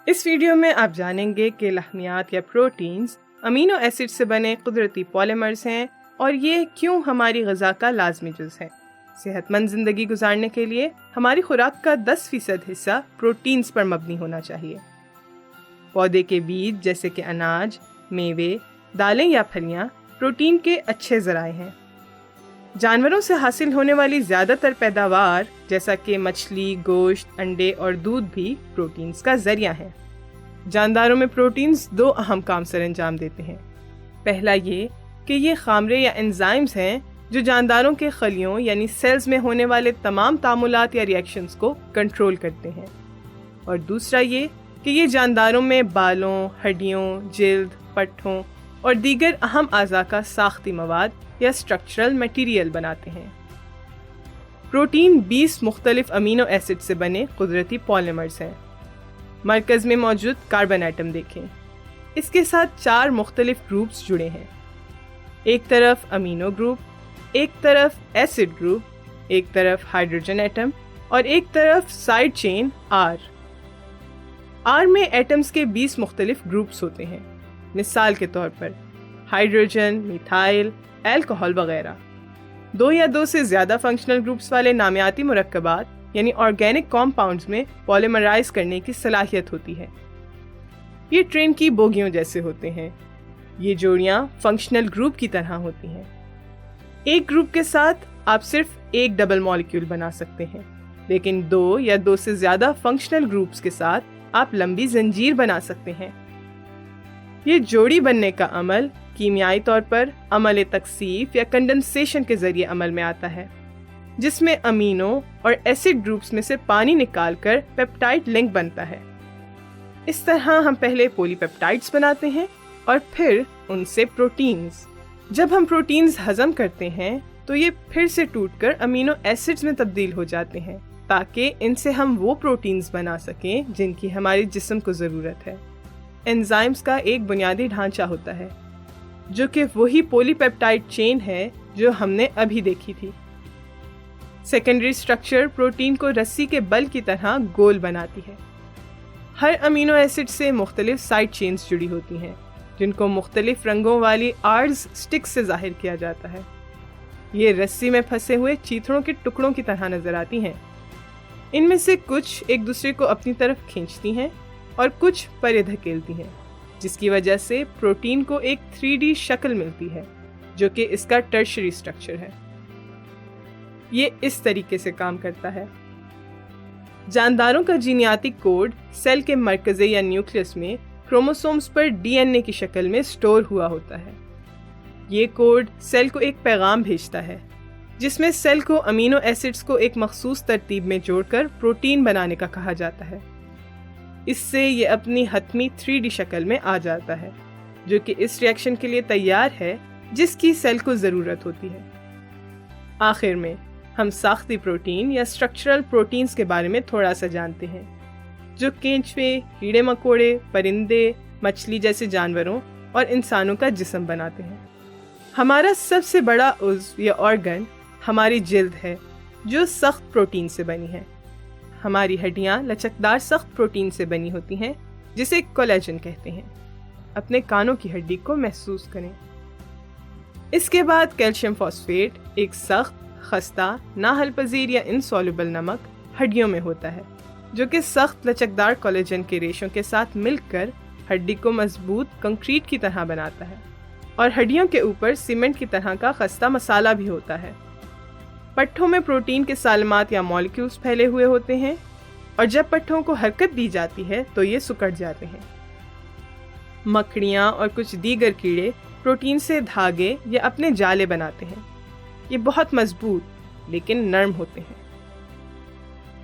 اس video میں آپ جانیں گے کہ لحمیات یا پروٹینز امینو ایسڈ سے بنے قدرتی پالیمرز ہیں اور یہ کیوں ہماری غذا کا لازمی جز ہے۔ صحت مند زندگی گزارنے کے لیے ہماری خوراک کا 10% حصہ پروٹینز پر مبنی ہونا چاہیے۔ پودے کے بیج جیسے کہ اناج، میوے، دالیں یا پھلیاں پروٹین کے اچھے ذرائع ہیں۔ جانوروں سے حاصل ہونے والی زیادہ تر پیداوار جیسا کہ مچھلی، گوشت، انڈے اور دودھ بھی پروٹینز کا ذریعہ ہیں۔ جانداروں میں پروٹینز 2 اہم کام سر انجام دیتے ہیں۔ پہلا یہ کہ یہ خامرے یا انزائمز ہیں جو جانداروں کے خلیوں یعنی سیلز میں ہونے والے تمام تعاملات یا ری ایکشنز کو کنٹرول کرتے ہیں، اور دوسرا یہ کہ یہ جانداروں میں بالوں، ہڈیوں، جلد، پٹھوں اور دیگر اہم اعضاء کا ساختی مواد یا اسٹرکچرل میٹیریل بناتے ہیں۔ پروٹین 20 مختلف امینو ایسڈ سے بنے قدرتی پالیمرز ہیں۔ مرکز میں موجود کاربن ایٹم دیکھیں، اس کے ساتھ 4 مختلف گروپس جڑے ہیں۔ ایک طرف امینو گروپ، ایک طرف ایسڈ گروپ، ایک طرف ہائیڈروجن ایٹم اور ایک طرف سائیڈ چین آر میں ایٹمز کے 20 مختلف گروپس ہوتے ہیں۔ مثال کے طور پر ہائیڈروجن، میتھائل، الکحل وغیرہ۔ 2 یا 2 سے زیادہ فنکشنل گروپس والے نامیاتی مرکبات یعنی آرگینک کمپاؤنڈز میں پولیمرائز کرنے کی صلاحیت ہوتی ہے۔ یہ ٹرین کی بوگیوں جیسے ہوتے ہیں۔ یہ جوڑیاں فنکشنل گروپ کی طرح ہوتی ہیں۔ ایک گروپ کے ساتھ آپ صرف ایک ڈبل مالیکیول بنا سکتے ہیں، لیکن 2 یا 2 سے زیادہ فنکشنل گروپس کے ساتھ آپ لمبی زنجیر بنا سکتے ہیں۔ یہ جوڑی بننے کا عمل کیمیائی طور پر عمل تکثیف یا کنڈنسیشن کے ذریعے عمل میں آتا ہے، جس میں امینو اور ایسڈ گروپس میں سے پانی نکال کر پیپٹائڈ لنک بنتا ہے۔ اس طرح ہم پہلے پولی پیپٹائڈز بناتے ہیں اور پھر ان سے پروٹینز۔ جب ہم پروٹینز ہضم کرتے ہیں تو یہ پھر سے ٹوٹ کر امینو ایسڈز میں تبدیل ہو جاتے ہیں تاکہ ان سے ہم وہ پروٹینز بنا سکیں جن کی ہمارے جسم کو ضرورت ہے۔ انزائمز کا ایک بنیادی ڈھانچہ ہوتا ہے جو کہ وہی پولی پیپٹائڈ چین ہے جو ہم نے ابھی دیکھی تھی۔ سیکنڈری سٹرکچر پروٹین کو رسی کے بل کی طرح گول بناتی ہے۔ ہر امینو ایسڈ سے مختلف سائیڈ چینز جڑی ہوتی ہیں جن کو مختلف رنگوں والی آرز سٹکس سے ظاہر کیا جاتا ہے۔ یہ رسی میں پھنسے ہوئے چیتڑوں کے ٹکڑوں کی طرح نظر آتی ہیں۔ ان میں سے کچھ ایک دوسرے کو اپنی طرف کھینچتی ہیں اور کچھ پرے دھکیلتی ہیں، جس کی وجہ سے پروٹین کو ایک 3D شکل ملتی ہے جو کہ اس کا ٹرشری سٹرکچر ہے۔ یہ اس طریقے سے کام کرتا ہے۔ جانداروں کا جینیاتی کوڈ سیل کے مرکزے یا نیوکلیس میں کروموسومز پر DNA کی شکل میں سٹور ہوا ہوتا ہے۔ یہ کوڈ سیل کو ایک پیغام بھیجتا ہے جس میں سیل کو امینو ایسڈز کو ایک مخصوص ترتیب میں جوڑ کر پروٹین بنانے کا کہا جاتا ہے۔ اس سے یہ اپنی حتمی 3D شکل میں آ جاتا ہے جو کہ اس ری ایکشن کے لیے تیار ہے جس کی سیل کو ضرورت ہوتی ہے۔ آخر میں ہم ساختی پروٹین یا اسٹرکچرل پروٹینز کے بارے میں تھوڑا سا جانتے ہیں جو کینچوے، کیڑے مکوڑے، پرندے، مچھلی جیسے جانوروں اور انسانوں کا جسم بناتے ہیں۔ ہمارا سب سے بڑا عضو یا آرگن ہماری جلد ہے جو سخت پروٹین سے بنی ہے۔ ہماری ہڈیاں لچکدار سخت پروٹین سے بنی ہوتی ہیں جسے کولیجن کہتے ہیں۔ اپنے کانوں کی ہڈی کو محسوس کریں۔ اس کے بعد کیلشیم فاسفیٹ ایک سخت، خستہ، ناحل پذیر یا انسولوبل نمک ہڈیوں میں ہوتا ہے جو کہ سخت لچکدار کولیجن کے ریشوں کے ساتھ مل کر ہڈی کو مضبوط کنکریٹ کی طرح بناتا ہے، اور ہڈیوں کے اوپر سیمنٹ کی طرح کا خستہ مسالہ بھی ہوتا ہے۔ پٹھوں میں پروٹین کے سالمات یا مالیکیولز پھیلے ہوئے ہوتے ہیں، اور جب پٹھوں کو حرکت دی جاتی ہے تو یہ سکڑ جاتے ہیں۔ مکڑیاں اور کچھ دیگر کیڑے پروٹین سے دھاگے یا اپنے جالے بناتے ہیں۔ یہ بہت مضبوط لیکن نرم ہوتے ہیں۔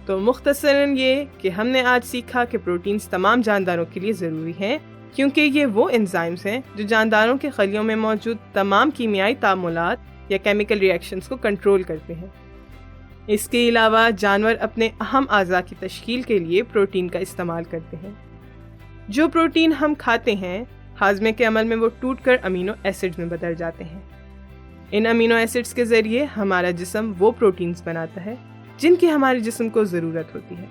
تو مختصراً یہ کہ ہم نے آج سیکھا کہ پروٹینز تمام جانداروں کے لیے ضروری ہیں کیونکہ یہ وہ انزائمز ہیں جو جانداروں کے خلیوں میں موجود تمام کیمیائی تعاملات یا کیمیکل ری ایکشنز کو کنٹرول کرتے ہیں۔ اس کے علاوہ جانور اپنے اہم اعضاء کی تشکیل کے لیے پروٹین کا استعمال کرتے ہیں۔ جو پروٹین ہم کھاتے ہیں ہاضمے کے عمل میں وہ ٹوٹ کر امینو ایسڈ میں بدل جاتے ہیں۔ ان امینو ایسڈز کے ذریعے ہمارا جسم وہ پروٹینز بناتا ہے جن کی ہمارے جسم کو ضرورت ہوتی ہے۔